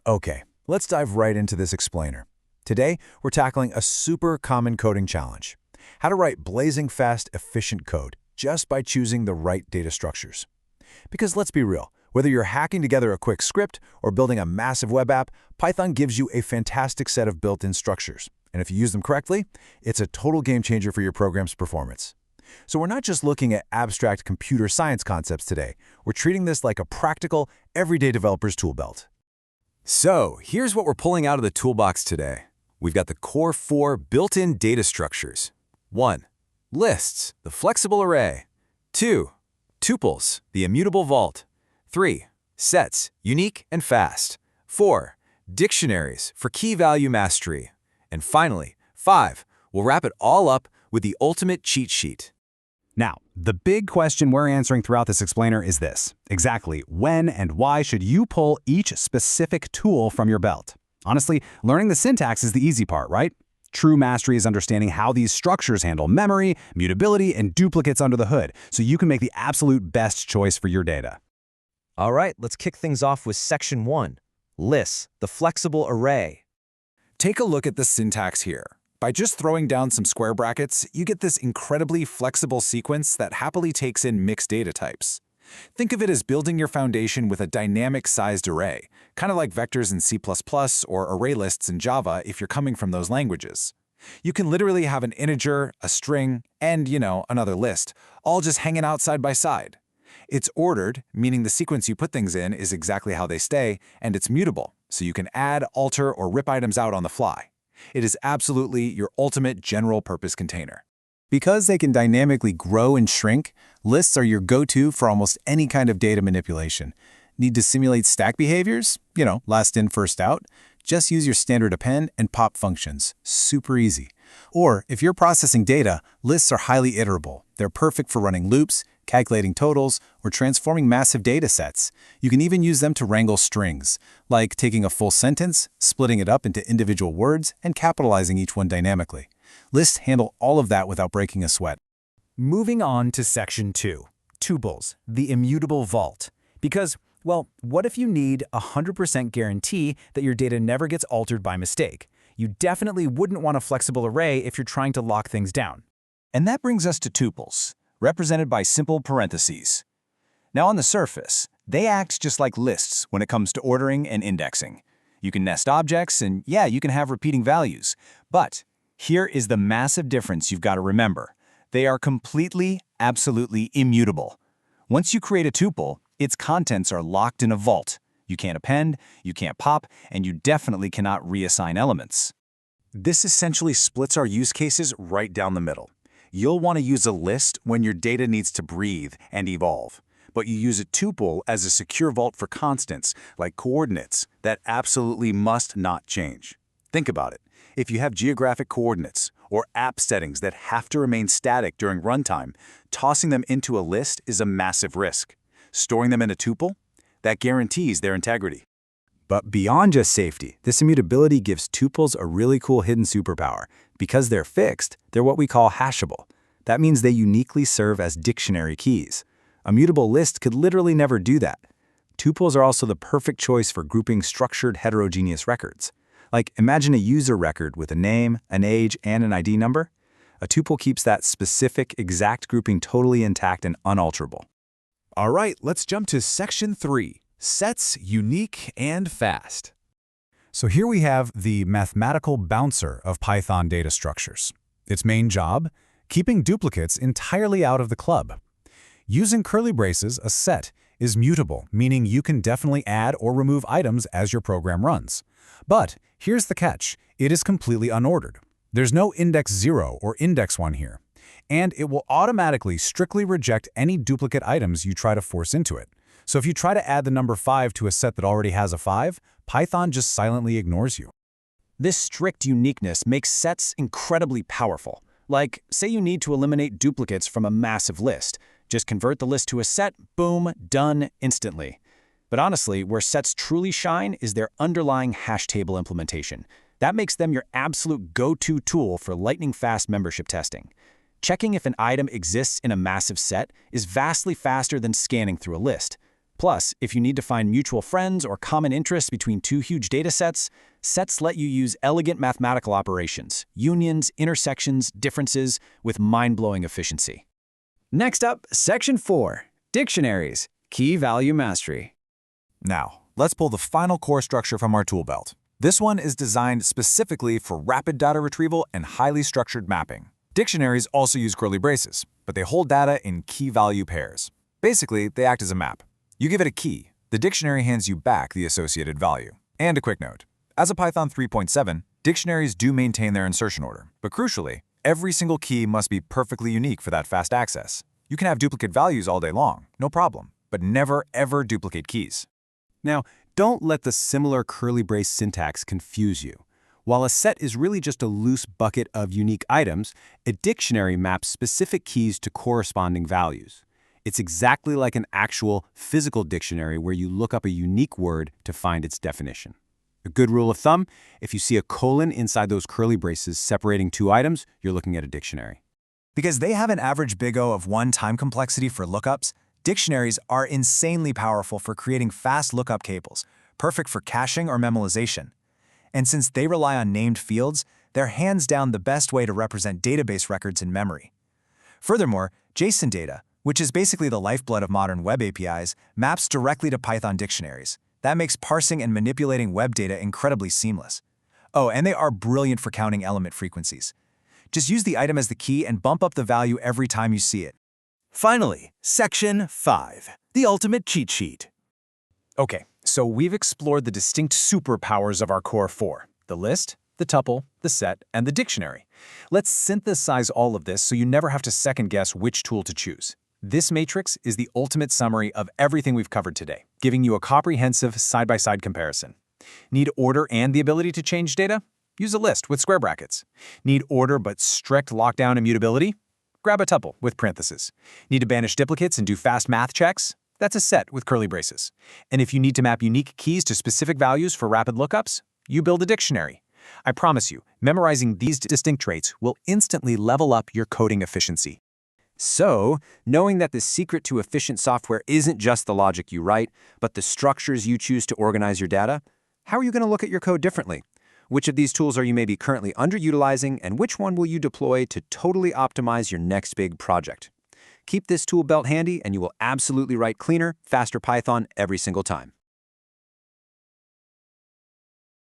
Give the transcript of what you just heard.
Okay, let's dive right into this explainer. Today, we're tackling a super common coding challenge. How to write blazing fast, efficient code just by choosing the right data structures. Because let's be real, whether you're hacking together a quick script or building a massive web app, Python gives you a fantastic set of built-in structures. And if you use them correctly, it's a total game changer for your program's performance. So we're not just looking at abstract computer science concepts today. We're treating this like a practical, everyday developer's tool belt. So, here's what we're pulling out of the toolbox today. We've got the core 4 built-in data structures. 1. Lists, the flexible array. 2. Tuples, the immutable vault. 3. Sets, unique and fast. 4. Dictionaries, for key value mastery. And finally, 5. We'll wrap it all up with the ultimate cheat sheet. Now, the big question we're answering throughout this explainer is this. Exactly when and why should you pull each specific tool from your belt? Honestly, learning the syntax is the easy part, right? True mastery is understanding how these structures handle memory, mutability, and duplicates under the hood, so you can make the absolute best choice for your data. All right, let's kick things off with Section 1, Lists, the flexible array. Take a look at the syntax here. By just throwing down some square brackets, you get this incredibly flexible sequence that happily takes in mixed data types. Think of it as building your foundation with a dynamic-sized array, kind of like vectors in C++ or array lists in Java if you're coming from those languages. You can literally have an integer, a string, and, another list, all just hanging out side by side. It's ordered, meaning the sequence you put things in is exactly how they stay, and it's mutable, so you can add, alter, or rip items out on the fly. It is absolutely your ultimate general-purpose container. Because they can dynamically grow and shrink, lists are your go-to for almost any kind of data manipulation. Need to simulate stack behaviors? Last in, first out? Just use your standard append and pop functions. Super easy. Or, if you're processing data, lists are highly iterable. They're perfect for running loops, calculating totals, or transforming massive data sets. You can even use them to wrangle strings, like taking a full sentence, splitting it up into individual words, and capitalizing each one dynamically. Lists handle all of that without breaking a sweat. Moving on to Section 2, Tuples, the immutable vault. Because, well, what if you need a 100% guarantee that your data never gets altered by mistake? You definitely wouldn't want a flexible array if you're trying to lock things down. And that brings us to tuples, represented by simple parentheses. Now on the surface, they act just like lists when it comes to ordering and indexing. You can nest objects and you can have repeating values. But here is the massive difference you've got to remember. They are completely, absolutely immutable. Once you create a tuple, its contents are locked in a vault. You can't append, you can't pop, and you definitely cannot reassign elements. This essentially splits our use cases right down the middle. You'll want to use a list when your data needs to breathe and evolve, but you use a tuple as a secure vault for constants, like coordinates, that absolutely must not change. Think about it. If you have geographic coordinates or app settings that have to remain static during runtime, tossing them into a list is a massive risk. Storing them in a tuple? That guarantees their integrity. But beyond just safety, this immutability gives tuples a really cool hidden superpower. Because they're fixed, they're what we call hashable. That means they uniquely serve as dictionary keys. A mutable list could literally never do that. Tuples are also the perfect choice for grouping structured heterogeneous records. Like, imagine a user record with a name, an age, and an ID number. A tuple keeps that specific, exact grouping totally intact and unalterable. All right, let's jump to Section 3, Sets, Unique, and Fast. So here we have the mathematical bouncer of Python data structures. Its main job? Keeping duplicates entirely out of the club. Using curly braces, a set is mutable, meaning you can definitely add or remove items as your program runs. But here's the catch. It is completely unordered. There's no index 0 or index 1 here. And it will automatically strictly reject any duplicate items you try to force into it. So if you try to add the number 5 to a set that already has a 5, Python just silently ignores you. This strict uniqueness makes sets incredibly powerful. Like, say you need to eliminate duplicates from a massive list. Just convert the list to a set, boom, done instantly. But honestly, where sets truly shine is their underlying hash table implementation. That makes them your absolute go-to tool for lightning-fast membership testing. Checking if an item exists in a massive set is vastly faster than scanning through a list. Plus, if you need to find mutual friends or common interests between two huge datasets, sets let you use elegant mathematical operations, unions, intersections, differences, with mind-blowing efficiency. Next up, Section 4, Dictionaries, Key Value Mastery. Now, let's pull the final core structure from our tool belt. This one is designed specifically for rapid data retrieval and highly structured mapping. Dictionaries also use curly braces, but they hold data in key-value pairs. Basically, they act as a map. You give it a key, the dictionary hands you back the associated value. And a quick note, as a Python 3.7, dictionaries do maintain their insertion order, but crucially, every single key must be perfectly unique for that fast access. You can have duplicate values all day long, no problem, but never ever duplicate keys. Now, don't let the similar curly brace syntax confuse you. While a set is really just a loose bucket of unique items, a dictionary maps specific keys to corresponding values. It's exactly like an actual physical dictionary where you look up a unique word to find its definition. A good rule of thumb, if you see a colon inside those curly braces separating two items, you're looking at a dictionary. Because they have an average big O of 1 time complexity for lookups, dictionaries are insanely powerful for creating fast lookup cables, perfect for caching or memoization. And since they rely on named fields, they're hands down the best way to represent database records in memory. Furthermore, JSON data, which is basically the lifeblood of modern web APIs, maps directly to Python dictionaries. That makes parsing and manipulating web data incredibly seamless. Oh, and they are brilliant for counting element frequencies. Just use the item as the key and bump up the value every time you see it. Finally, Section 5, the ultimate cheat sheet. Okay, so we've explored the distinct superpowers of our core 4, the list, the tuple, the set, and the dictionary. Let's synthesize all of this so you never have to second-guess which tool to choose. This matrix is the ultimate summary of everything we've covered today, giving you a comprehensive side-by-side comparison. Need order and the ability to change data? Use a list with square brackets. Need order but strict lockdown immutability? Grab a tuple with parentheses. Need to banish duplicates and do fast math checks? That's a set with curly braces. And if you need to map unique keys to specific values for rapid lookups, you build a dictionary. I promise you, memorizing these distinct traits will instantly level up your coding efficiency. So, knowing that the secret to efficient software isn't just the logic you write, but the structures you choose to organize your data, how are you going to look at your code differently? Which of these tools are you maybe currently underutilizing, and which one will you deploy to totally optimize your next big project? Keep this tool belt handy, and you will absolutely write cleaner, faster Python every single time.